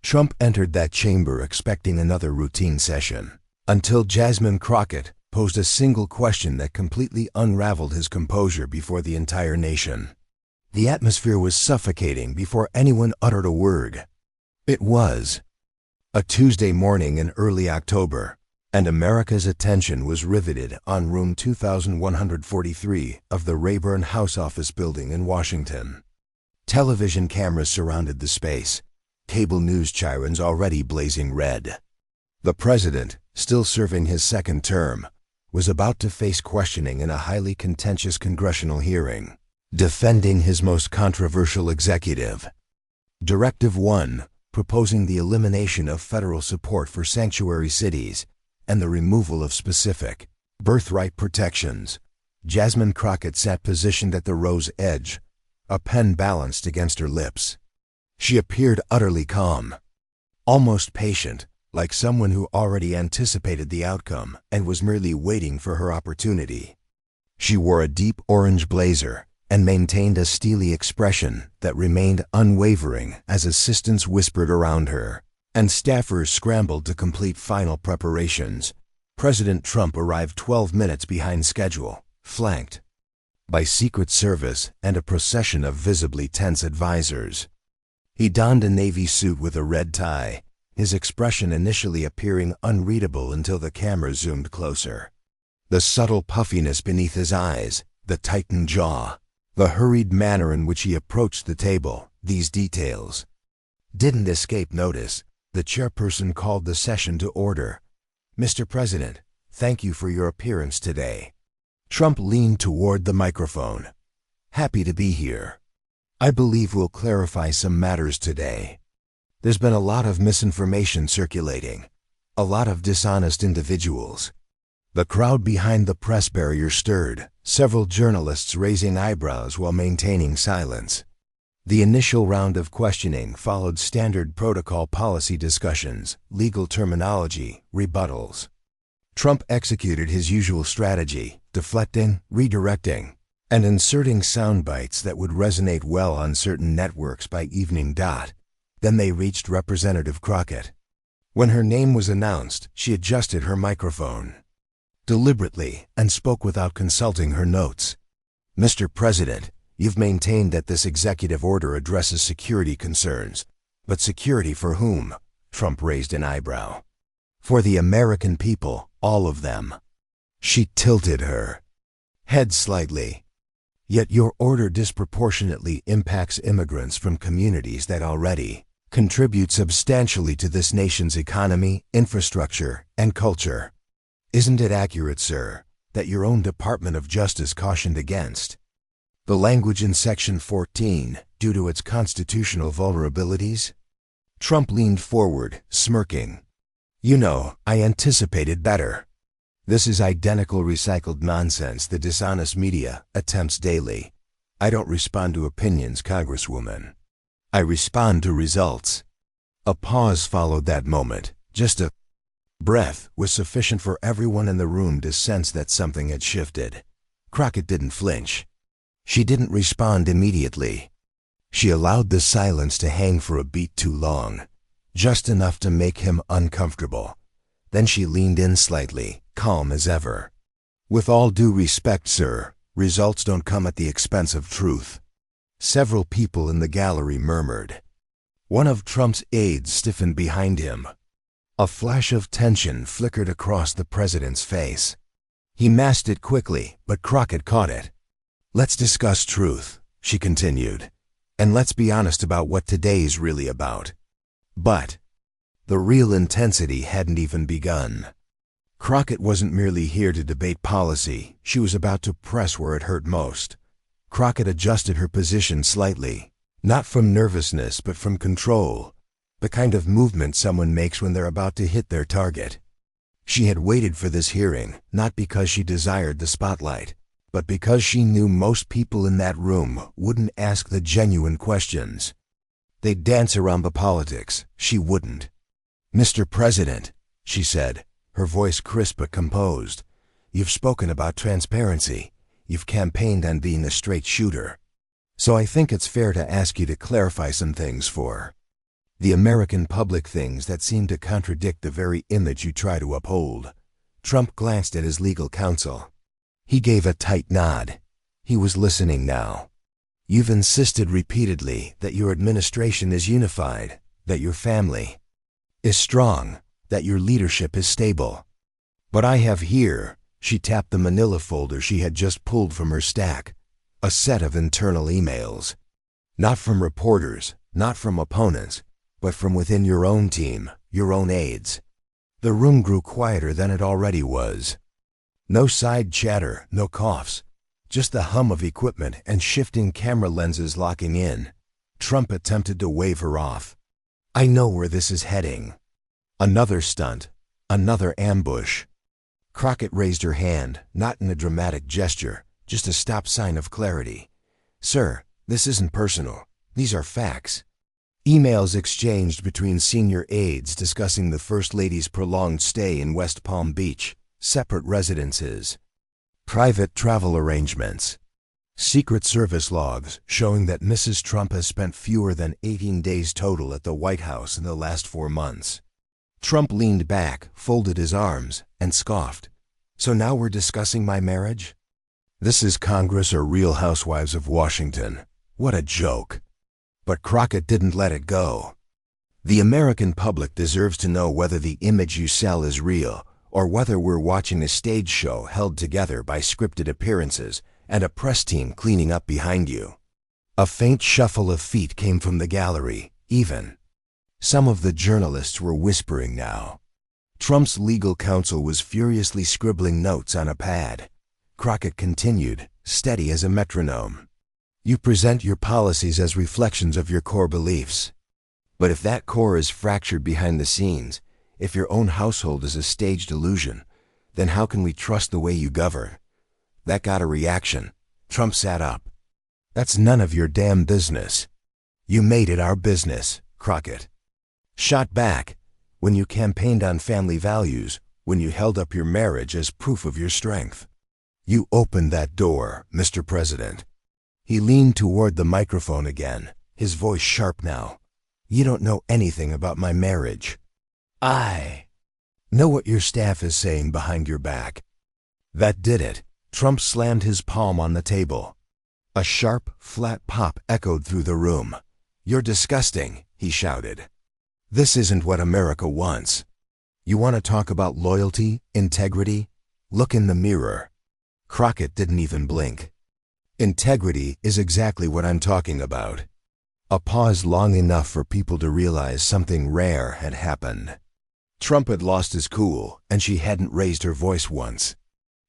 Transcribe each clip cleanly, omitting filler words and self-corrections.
Trump entered that chamber expecting another routine session, until Jasmine Crockett posed a single question that completely unraveled his composure before the entire nation. The atmosphere was suffocating before anyone uttered a word. It was a Tuesday morning in early October, and America's attention was riveted on room 2143 of the Rayburn House Office Building in Washington. Television cameras surrounded the space, cable news chyrons already blazing red. The president, still serving his second term, was about to face questioning in a highly contentious congressional hearing, defending his most controversial executive. Directive 1, proposing the elimination of federal support for sanctuary cities and the removal of specific birthright protections. Jasmine Crockett sat positioned at the row's edge, a pen balanced against her lips. She appeared utterly calm, almost patient, like someone who already anticipated the outcome and was merely waiting for her opportunity. She wore a deep orange blazer and maintained a steely expression that remained unwavering as assistants whispered around her, and staffers scrambled to complete final preparations. President Trump arrived 12 minutes behind schedule, flanked by Secret Service and a procession of visibly tense advisors. He donned a navy suit with a red tie, his expression initially appearing unreadable until the camera zoomed closer. The subtle puffiness beneath his eyes, the tightened jaw, the hurried manner in which he approached the table, these details didn't escape notice. The chairperson called the session to order. "Mr. President, thank you for your appearance today." Trump leaned toward the microphone. "Happy to be here. I believe we'll clarify some matters today. There's been a lot of misinformation circulating, a lot of dishonest individuals." The crowd behind the press barrier stirred, several journalists raising eyebrows while maintaining silence. The initial round of questioning followed standard protocol policy discussions, legal terminology, rebuttals. Trump executed his usual strategy, deflecting, redirecting, and inserting sound bites that would resonate well on certain networks by evening dot. Then they reached Representative Crockett. When her name was announced, she adjusted her microphone deliberately and spoke without consulting her notes. "Mr. President, you've maintained that this executive order addresses security concerns. But security for whom?" Trump raised an eyebrow. "For the American people, all of them." She tilted her head slightly. "Yet your order disproportionately impacts immigrants from communities that already contribute substantially to this nation's economy, infrastructure, and culture. Isn't it accurate, sir, that your own Department of Justice cautioned against the language in Section 14 due to its constitutional vulnerabilities?" Trump leaned forward, smirking. "You know, I anticipated better. This is identical recycled nonsense the dishonest media attempts daily. I don't respond to opinions, Congresswoman. I respond to results." A pause followed that moment. Just a breath was sufficient for everyone in the room to sense that something had shifted. Crockett didn't flinch. She didn't respond immediately. She allowed the silence to hang for a beat too long, just enough to make him uncomfortable. Then she leaned in slightly, calm as ever. "With all due respect, sir, results don't come at the expense of truth." Several people in the gallery murmured. One of Trump's aides stiffened behind him. A flash of tension flickered across the president's face. He masked it quickly, but Crockett caught it. "Let's discuss truth," she continued, "and let's be honest about what today's really about." But the real intensity hadn't even begun. Crockett wasn't merely here to debate policy. She was about to press where it hurt most. Crockett adjusted her position slightly, not from nervousness but from control, the kind of movement someone makes when they're about to hit their target. She had waited for this hearing, not because she desired the spotlight, but because she knew most people in that room wouldn't ask the genuine questions. They'd dance around the politics. She wouldn't. "Mr. President," she said, her voice crisp but composed, "you've spoken about transparency. You've campaigned on being a straight shooter. So I think it's fair to ask you to clarify some things for The American public things that seem to contradict the very image you try to uphold. Trump glanced at his legal counsel. He gave a tight nod. He was listening now. You've insisted repeatedly that your administration is unified, that your family is strong, that your leadership is stable. But I have here, she tapped the manila folder she had just pulled from her stack, a set of internal emails. Not from reporters, not from opponents, but from within your own team, your own aides. The room grew quieter than it already was. No side chatter, no coughs, just the hum of equipment and shifting camera lenses locking in. Trump attempted to wave her off. I know where this is heading. Another stunt, another ambush. Crockett raised her hand, not in a dramatic gesture, just a stop sign of clarity. Sir, this isn't personal. These are facts. Emails exchanged between senior aides discussing the First Lady's prolonged stay in West Palm Beach, separate residences, private travel arrangements, Secret Service logs showing that Mrs. Trump has spent fewer than 18 days total at the White House in the last 4 months. Trump leaned back, folded his arms, and scoffed. So now we're discussing my marriage? This is Congress or Real Housewives of Washington. What a joke. But Crockett didn't let it go. The American public deserves to know whether the image you sell is real, or whether we're watching a stage show held together by scripted appearances and a press team cleaning up behind you. A faint shuffle of feet came from the gallery, even. Some of the journalists were whispering now. Trump's legal counsel was furiously scribbling notes on a pad. Crockett continued, steady as a metronome. You present your policies as reflections of your core beliefs. But if that core is fractured behind the scenes, if your own household is a staged illusion, then how can we trust the way you govern? That got a reaction. Trump sat up. That's none of your damn business. You made it our business, Crockett. Shot back, when you campaigned on family values, when you held up your marriage as proof of your strength. You opened that door, Mr. President. He leaned toward the microphone again, his voice sharp now. You don't know anything about my marriage. I know what your staff is saying behind your back. That did it. Trump slammed his palm on the table. A sharp, flat pop echoed through the room. You're disgusting, he shouted. This isn't what America wants. You want to talk about loyalty, integrity? Look in the mirror. Crockett didn't even blink. Integrity is exactly what I'm talking about. A pause long enough for people to realize something rare had happened. Trump had lost his cool, and she hadn't raised her voice once.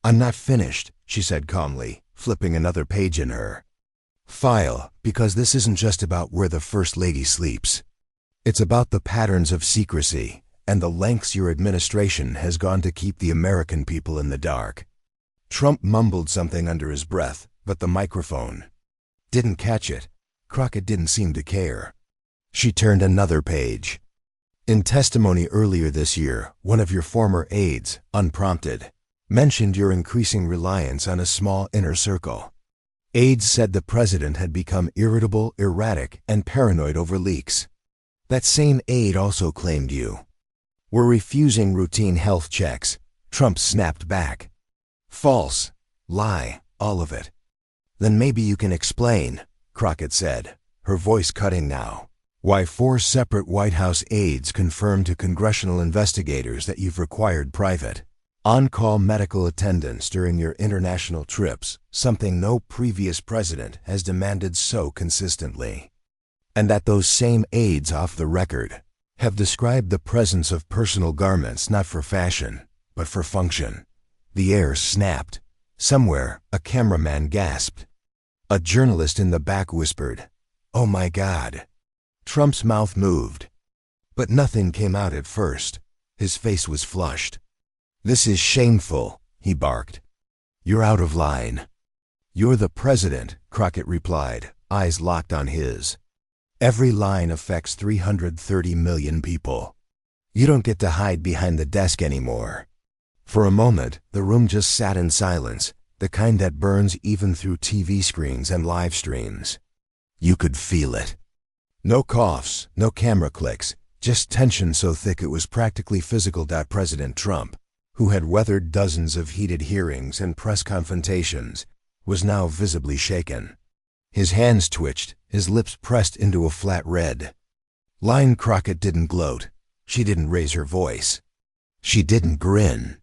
I'm not finished, she said calmly, flipping another page in her file, because this isn't just about where the First Lady sleeps. It's about the patterns of secrecy and the lengths your administration has gone to keep the American people in the dark. Trump mumbled something under his breath, but the microphone didn't catch it. Crockett didn't seem to care. She turned another page. In testimony earlier this year, one of your former aides, unprompted, mentioned your increasing reliance on a small inner circle. Aides said the president had become irritable, erratic, and paranoid over leaks. That same aide also claimed you were refusing routine health checks. Trump snapped back. False. Lie. All of it. Then maybe you can explain, Crockett said, her voice cutting now, why 4 separate White House aides confirmed to congressional investigators that you've required private, on-call medical attendance during your international trips, something no previous president has demanded so consistently. And that those same aides off the record have described the presence of personal garments not for fashion, but for function. The air snapped. Somewhere, a cameraman gasped. A journalist in the back whispered, "Oh my God." Trump's mouth moved. But nothing came out at first. His face was flushed. "This is shameful," he barked. "You're out of line." "You're the president," Crockett replied, eyes locked on his. "Every line affects 330 million people. You don't get to hide behind the desk anymore." For a moment, the room just sat in silence, the kind that burns even through TV screens and live streams. You could feel it. No coughs, no camera clicks, just tension so thick it was practically physical. President Trump, who had weathered dozens of heated hearings and press confrontations, was now visibly shaken. His hands twitched, his lips pressed into a flat red. Line Crockett didn't gloat. She didn't raise her voice. She didn't grin.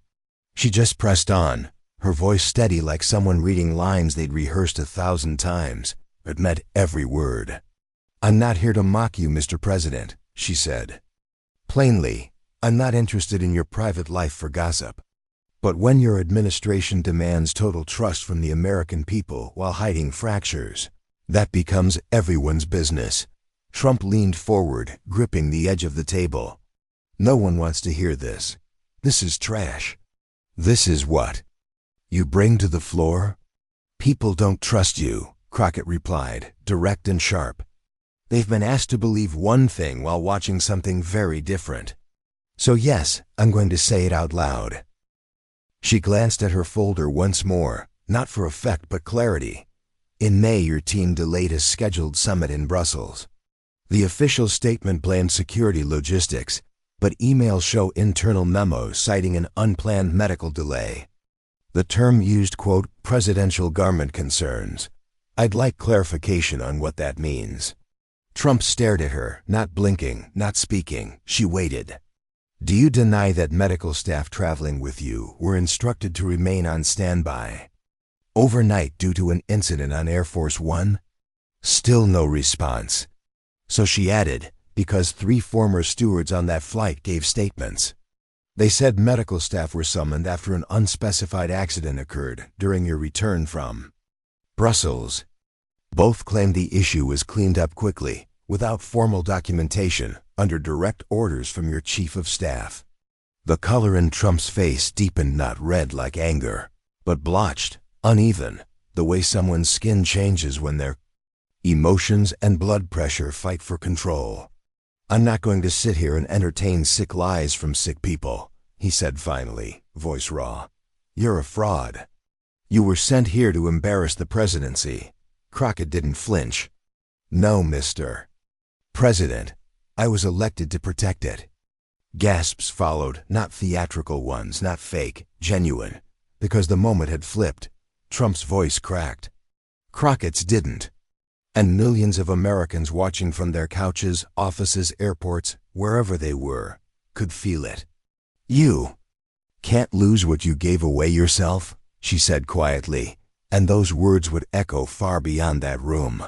She just pressed on, her voice steady like someone reading lines they'd rehearsed 1,000 times, but meant every word. "I'm not here to mock you, Mr. President," she said. "Plainly, I'm not interested in your private life for gossip. But when your administration demands total trust from the American people while hiding fractures, that becomes everyone's business." Trump leaned forward, gripping the edge of the table. "No one wants to hear this. This is trash. This is what you bring to the floor?" "People don't trust you," Crockett replied, direct and sharp. "They've been asked to believe one thing while watching something very different. So yes, I'm going to say it out loud." She glanced at her folder once more, not for effect but clarity. "In May, your team delayed a scheduled summit in Brussels. The official statement blamed security logistics, but emails show internal memos citing an unplanned medical delay. The term used, quote, presidential garment concerns. I'd like clarification on what that means." Trump stared at her, not blinking, not speaking. She waited. "Do you deny that medical staff traveling with you were instructed to remain on standby overnight due to an incident on Air Force One?" Still no response. So she added, "Because 3 former stewards on that flight gave statements. They said medical staff were summoned after an unspecified accident occurred during your return from Brussels. Both claimed the issue was cleaned up quickly, without formal documentation, under direct orders from your chief of staff." The color in Trump's face deepened, not red like anger, but blotched, uneven, the way someone's skin changes when their emotions and blood pressure fight for control. "I'm not going to sit here and entertain sick lies from sick people," he said finally, voice raw. "You're a fraud. You were sent here to embarrass the presidency." Crockett didn't flinch. "No, Mr. President, I was elected to protect it." Gasps followed, not theatrical ones, not fake, genuine, because the moment had flipped. Trump's voice cracked. Crockett's didn't. And millions of Americans watching from their couches, offices, airports, wherever they were, could feel it. "You can't lose what you gave away yourself," she said quietly, and those words would echo far beyond that room.